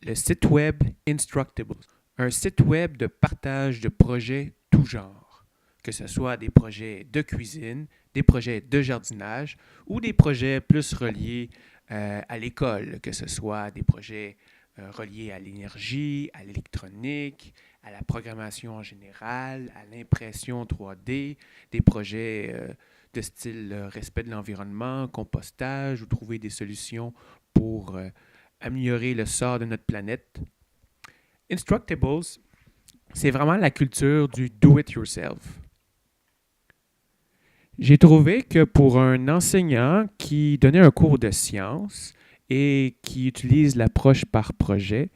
le site web Instructables, un site web de partage de projets tout genre, que ce soit des projets de cuisine, des projets de jardinage ou des projets plus reliés à l'école, que ce soit des projets reliés à l'énergie, à l'électronique, à la programmation en général, à l'impression 3D, des projets de style respect de l'environnement, compostage ou trouver des solutions pour améliorer le sort de notre planète. Instructables, c'est vraiment la culture du do-it-yourself. J'ai trouvé que pour un enseignant qui donnait un cours de sciences et qui utilise l'approche par projet,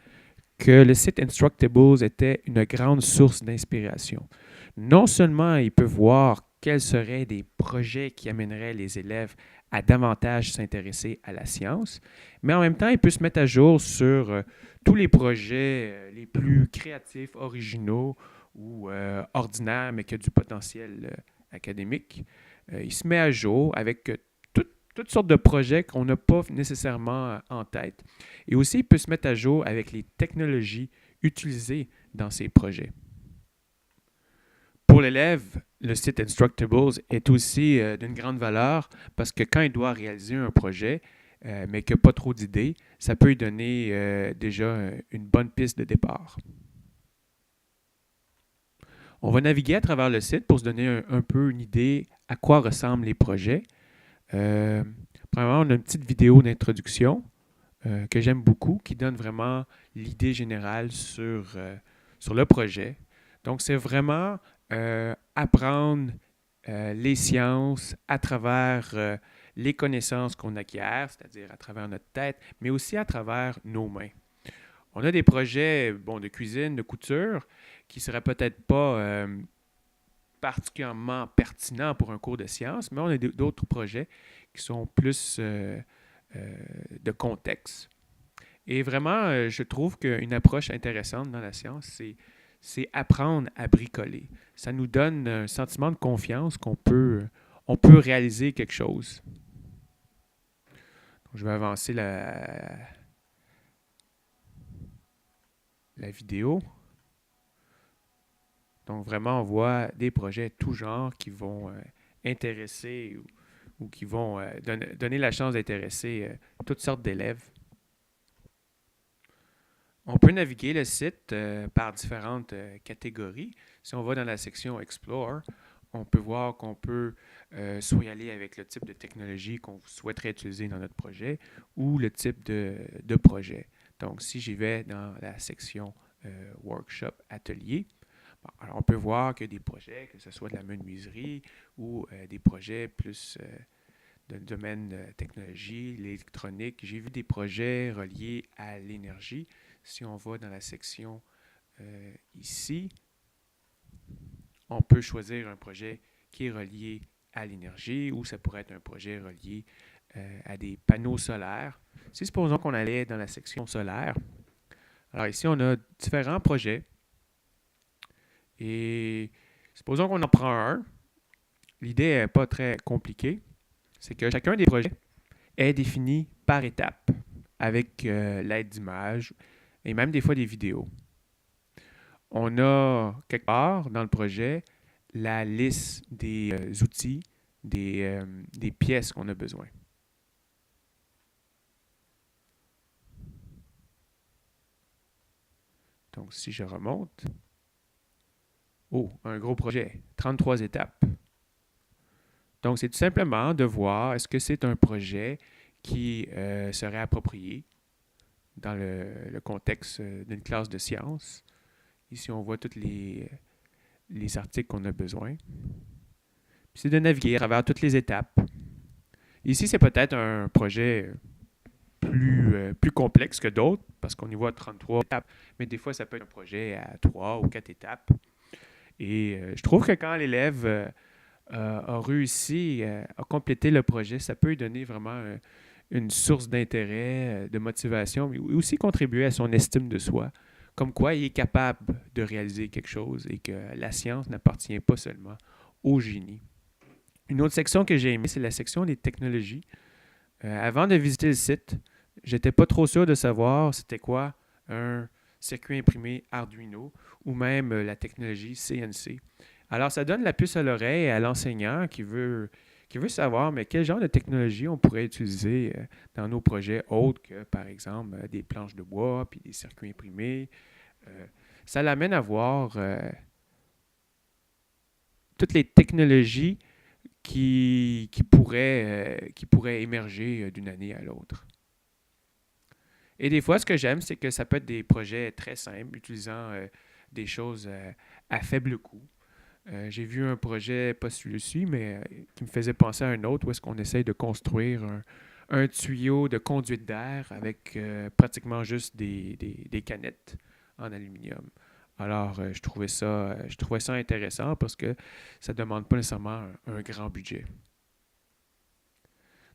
que le site Instructables était une grande source d'inspiration. Non seulement il peut voir quels seraient des projets qui amèneraient les élèves à davantage s'intéresser à la science, mais en même temps, il peut se mettre à jour sur tous les projets les plus créatifs, originaux ou ordinaires, mais qui ont du potentiel académique. Il se met à jour avec toutes sortes de projets qu'on n'a pas nécessairement en tête. Et aussi, il peut se mettre à jour avec les technologies utilisées dans ces projets. Pour l'élève, le site Instructables est aussi d'une grande valeur parce que quand il doit réaliser un projet, mais qu'il n'a pas trop d'idées, ça peut lui donner déjà une bonne piste de départ. On va naviguer à travers le site pour se donner un peu une idée à quoi ressemblent les projets. Premièrement, on a une petite vidéo d'introduction que j'aime beaucoup, qui donne vraiment l'idée générale sur le projet. Donc, c'est vraiment apprendre les sciences à travers les connaissances qu'on acquiert, c'est-à-dire à travers notre tête, mais aussi à travers nos mains. On a des projets de cuisine, de couture, qui ne seraient peut-être pas particulièrement pertinents pour un cours de sciences, mais on a d'autres projets qui sont plus de contexte. Et vraiment, je trouve qu'une approche intéressante dans la science, c'est apprendre à bricoler. Ça nous donne un sentiment de confiance on peut réaliser quelque chose. Donc, je vais avancer la vidéo. Donc, vraiment, on voit des projets tout genre qui vont intéresser ou qui vont donner la chance d'intéresser toutes sortes d'élèves. On peut naviguer le site par différentes catégories. Si on va dans la section Explore, on peut voir qu'on peut soit y aller avec le type de technologie qu'on souhaiterait utiliser dans notre projet ou le type de projet. Donc, si j'y vais dans la section Workshop, Atelier, alors on peut voir qu'il y a des projets, que ce soit de la menuiserie ou des projets plus dans le domaine de technologie, l'électronique. J'ai vu des projets reliés à l'énergie. Si on va dans la section ici, on peut choisir un projet qui est relié à l'énergie ou ça pourrait être un projet relié à des panneaux solaires. Si supposons qu'on allait dans la section solaire, alors ici on a différents projets et supposons qu'on en prend un. L'idée n'est pas très compliquée. C'est que chacun des projets est défini par étapes avec l'aide d'images et même des fois des vidéos. On a quelque part dans le projet la liste des outils, des pièces qu'on a besoin. Donc, si je remonte, un gros projet, 33 étapes. Donc, c'est tout simplement de voir est-ce que c'est un projet qui serait approprié dans le contexte d'une classe de sciences. Ici, on voit tous les articles qu'on a besoin. Puis c'est de naviguer à travers toutes les étapes. Ici, c'est peut-être un projet plus complexe que d'autres, parce qu'on y voit 33 étapes, mais des fois, ça peut être un projet à 3 ou 4 étapes. Et je trouve que quand l'élève a réussi à compléter le projet, ça peut lui donner vraiment une source d'intérêt, de motivation, mais aussi contribuer à son estime de soi, comme quoi il est capable de réaliser quelque chose et que la science n'appartient pas seulement au génie. Une autre section que j'ai aimée, c'est la section des technologies. Avant de visiter le site, j'étais pas trop sûr de savoir c'était quoi un circuit imprimé Arduino ou même la technologie CNC. Alors, ça donne la puce à l'oreille à l'enseignant qui veut savoir, mais quel genre de technologie on pourrait utiliser dans nos projets autres que, par exemple, des planches de bois puis des circuits imprimés. Euh, Ça l'amène à voir toutes les technologies qui pourraient émerger d'une année à l'autre. Et des fois, ce que j'aime, c'est que ça peut être des projets très simples, utilisant des choses à faible coût. J'ai vu un projet, pas celui-ci, mais qui me faisait penser à un autre, où est-ce qu'on essaye de construire un tuyau de conduite d'air avec pratiquement juste des canettes en aluminium. Alors, je trouvais ça intéressant parce que ça ne demande pas nécessairement un grand budget.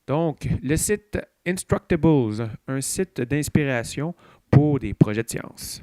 Donc, le site Instructables, un site d'inspiration pour des projets de science.